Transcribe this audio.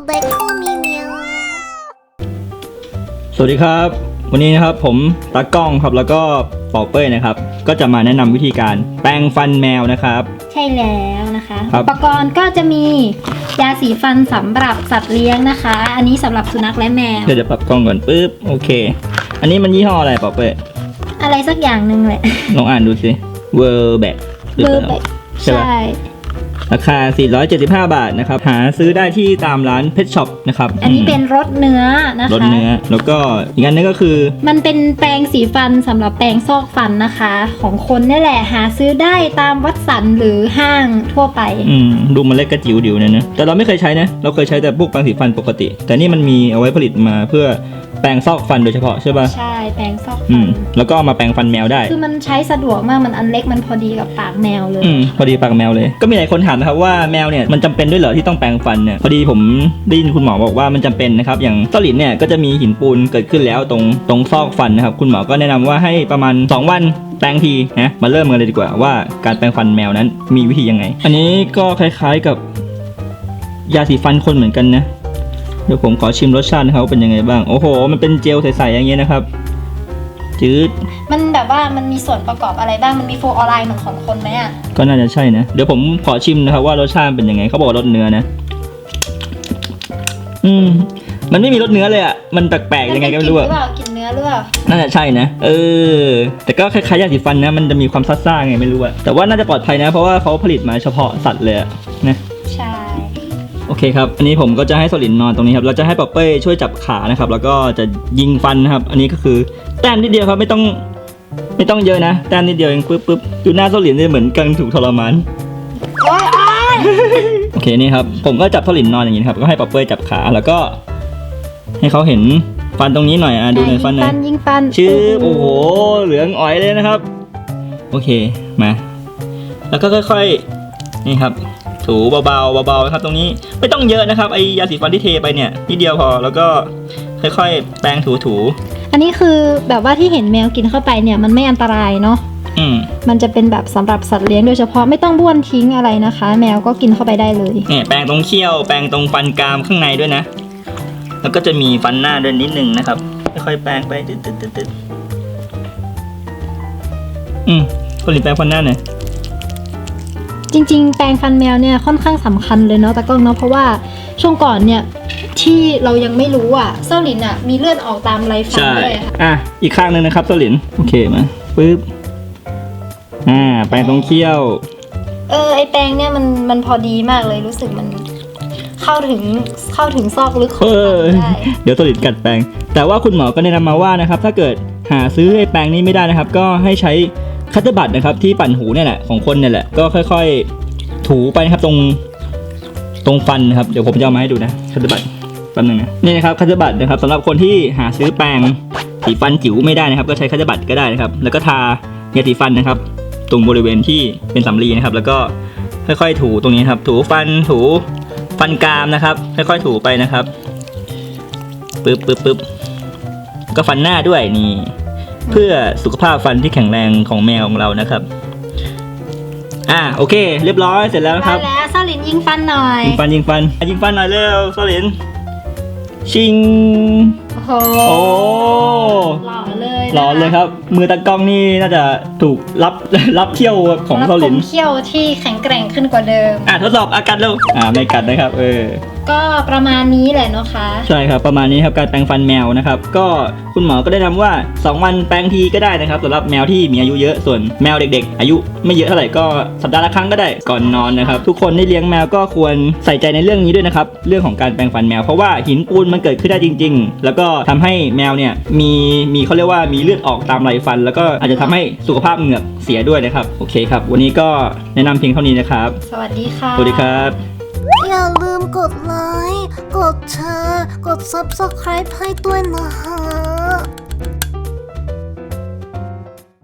เด็กผู้มีเมีย สวัสดีครับวันนี้นะครับผมตากล้องครับแล้วก็ปอเป้ยนะครับก็จะมาแนะนำวิธีการแปรงฟันแมวนะครับใช่แล้วนะคะ ครับ อุปกรณ์ก็จะมียาสีฟันสำหรับสัตว์เลี้ยงนะคะ อันนี้สำหรับสุนัขและแมว เดี๋ยวจะปรับกล้องก่อนปึ๊บโอเคอันนี้มันยี่ห้ออะไรปอเป้ย อะไรสักอย่างหนึ่งแหละ ลองอ่านดูสิเวอร์แบก เบอร์แบก ใช่ปะ ใช่ ราคา475 บาทนะครับหาซื้อได้ที่ตามร้านเพชช็อปนะครับ อันนี้เป็นรสเนื้อนะคะ รสเนื้อแล้วก็อีกอันนึงก็คือ มันเป็นแปรงสีฟันสำหรับแปรงซอกฟันนะคะ ของคนนี่แหละหาซื้อได้ตามวัดสันหรือห้างทั่วไป ดูมันเล็กกระจิ๋วดิวเนี่ยนะแต่เราไม่เคยใช้นะเราเคยใช้แต่พวกแปรงสีฟันปกติ แต่นี่มันมีเอาไว้ผลิตมาเพื่อแปรงซอกฟันโดยเฉพาะใช่ป่ะ ใช่แปรงซอกฟัน แล้วก็เอามาแปรงฟันแมวได้ คือมันใช้สะดวกมากมันอันเล็กมันพอดีกับปากแมวเลย พอดีปากแมวเลยก็มีหลายคนถามนะครับว่าแมวเนี่ยมันจำเป็นด้วยเหรอที่ต้องแปรงฟันเนี่ยพอดีผมได้ยินคุณหมอบอกว่ามันจำเป็นนะครับอย่างต้อหลินเนี่ยก็จะมีหินปูนเกิดขึ้นแล้วตรงซอกฟันนะครับคุณหมอก็แนะนำว่าให้ประมาณ2 วันแปรงทีนะมาเริ่มกันเลยดีกว่าว่าการแปรงฟันแมวนั้นมีวิธียังไงอันนี้ก็คล้ายๆกับยาสีฟันคนเหมือนกันนะเดี๋ยวผมขอชิมรสชาตินะครับว่าเป็นยังไงบ้างโอ้โหมันเป็นเจลใสๆอย่างเงี้ยนะครับจืดมันแบบว่ามันมีส่วนประกอบอะไรบ้างมันมีโฟออไรด์เหมือนของคนไหมอ่ะก็น่าจะใช่นะเดี๋ยวผมขอชิมนะครับว่ารสชาติเป็นยังไงเขาบอกรสเนื้อนะมันไม่มีรสเนื้อเลยอ่ะมันแปลกๆยังไงก็ไม่รู้อ่ะกินเนื้อหรือเปล่าน่าจะใช่นะแต่ก็คล้ายๆยาสีฟันนะมันจะมีความซ่าๆไงไม่รู้อ่ะแต่ว่าน่าจะปลอดภัยนะเพราะว่าเขาผลิตมาเฉพาะสัตว์เลยนะใช่โอเคครับอันนี้ผมก็จะให้โซลินนอนตรงนี้ครับเราจะให้ป๊อปเป้ช่วยจับขานะครับแล้วก็จะยิงฟันนะครับอันนี้ก็คือแต้มนิดเดียวครับไม่ต้องเยอะนะแต้มนิดเดียวเองปึ๊บดูหน้าโซลินเนี่ยเหมือนกำลังถูกทรมานโอเคนี่ครับผมก็จับโซลินนอนอย่างนี้ครับก็ให้ป๊อปเป้จับขาแล้วก็ให้เขาเห็นฟันตรงนี้หน่อยดูหน่อยฟันหน่อยยิงฟันชื่อโอ้โหเหลืองอ๋อยเลยนะครับโอเคมาแล้วก็ค่อยๆนี่ครับถูเบาๆครับตรงนี้ไม่ต้องเยอะนะครับไอยาสีฟันที่เทไปเนี่ยนิดเดียวพอแล้วก็ค่อยๆแปรงถูอันนี้คือแบบว่าที่เห็นแมวกินเข้าไปเนี่ยมันไม่อันตรายเนาะมันจะเป็นแบบสำหรับสัตว์เลี้ยงโดยเฉพาะไม่ต้องบ้วนทิ้งอะไรนะคะ แมวก็กินเข้าไปได้เลยเนี่ยแปรงตรงเขี้ยวแปรงตรงฟันกรามข้างในด้วยนะแล้วก็จะมีฟันหน้าด้วยนิดนึงนะครับค่อยๆแปรงไปตึ๊ดคนหลีแปรงฟันหน้าหน่อยจริงๆแปรงฟันแมวเนี่ยค่อนข้างสำคัญเลยเนาะตากล้องเนาะเพราะว่าช่วงก่อนเนี่ยที่เรายังไม่รู้เส้าหลินมีเลือดออกตามไรฟันด้วยอีกข้างนึงนะครับเส้าหลินโอเคมาปึ๊บแปรงตรงเขี้ยวไอแปรงเนี่ยมันพอดีมากเลยรู้สึกมันเข้าถึงซอกลึกของมันได้เดี๋ยวเส้าหลินกัดแปรงแต่ว่าคุณหมอก็แนะนำมาว่านะครับถ้าเกิดหาซื้อไอแปรงนี้ไม่ได้นะครับก็ให้ใช้คัตเตอร์บัตนะครับที่ปั่นหูเนี่ยแหละของคนเนี่ยแหละก็ค่อยๆถูไปนะครับตรงฟันนะครับเดี๋ยวผมจะเอามาให้ดูนะคัตเตอร์บัตแป๊บนึงนะนี่นะครับคัตเตอร์บัตนะครับสำหรับคนที่หาซื้อแปรงสีฟันจิ๋วไม่ได้นะครับก็ใช้คัตเตอร์บัตก็ได้นะครับแล้วก็ทายาสีฟันนะครับตรงบริเวณที่เป็นสำลีนะครับแล้วก็ค่อยๆถูตรงนี้ครับถูฟันกรามนะครับค่อยๆถูไปนะครับปึ๊บก็ฟันหน้าด้วยนี่เพื่อสุขภาพฟันที่แข็งแรงของแมวของเรานะครับโอเคเรียบร้อยเสร็จแล้วครับแล้วซาลินยิงฟันหน่อยยิงฟันหน่อยเร็วซาลินชิงโอ้หล่อเลยครับมือตากล้องนี่น่าจะถูกรับเขี้ยวของซาลินเขี้ยวที่แข็งแกร่งขึ้นกว่าเดิมทดสอบอากัดเร็วไม่กัดนะครับก็ประมาณนี้แหละเนาะคะใช่ครับประมาณนี้ครับการแปรงฟันแมวนะครับก็คุณหมอก็ได้นำว่า2 วันแปรงทีก็ได้นะครับสำหรับแมวที่มีอายุเยอะส่วนแมวเด็กๆอายุไม่เยอะเท่าไหร่ก็สัปดาห์ละครั้งก็ได้ก่อนนอนนะครับทุกคนที่เลี้ยงแมวก็ควรใส่ใจในเรื่องนี้ด้วยนะครับเรื่องของการแปรงฟันแมวเพราะว่าหินปูนมันเกิดขึ้นได้จริงๆแล้วก็ทำให้แมวเนี่ยมีเขาเรียกว่ามีเลือดออกตามไรฟันแล้วก็อาจจะทำให้สุขภาพเหงือกเสียด้วยนะครับโอเคครับวันนี้ก็แนะนำเพียงเท่านี้นะครับสวัสดีค่ะสวัสดีครับอย่าลืมกดไลค์ กดแชร์ กด Subscribe ให้ด้วยนะฮะ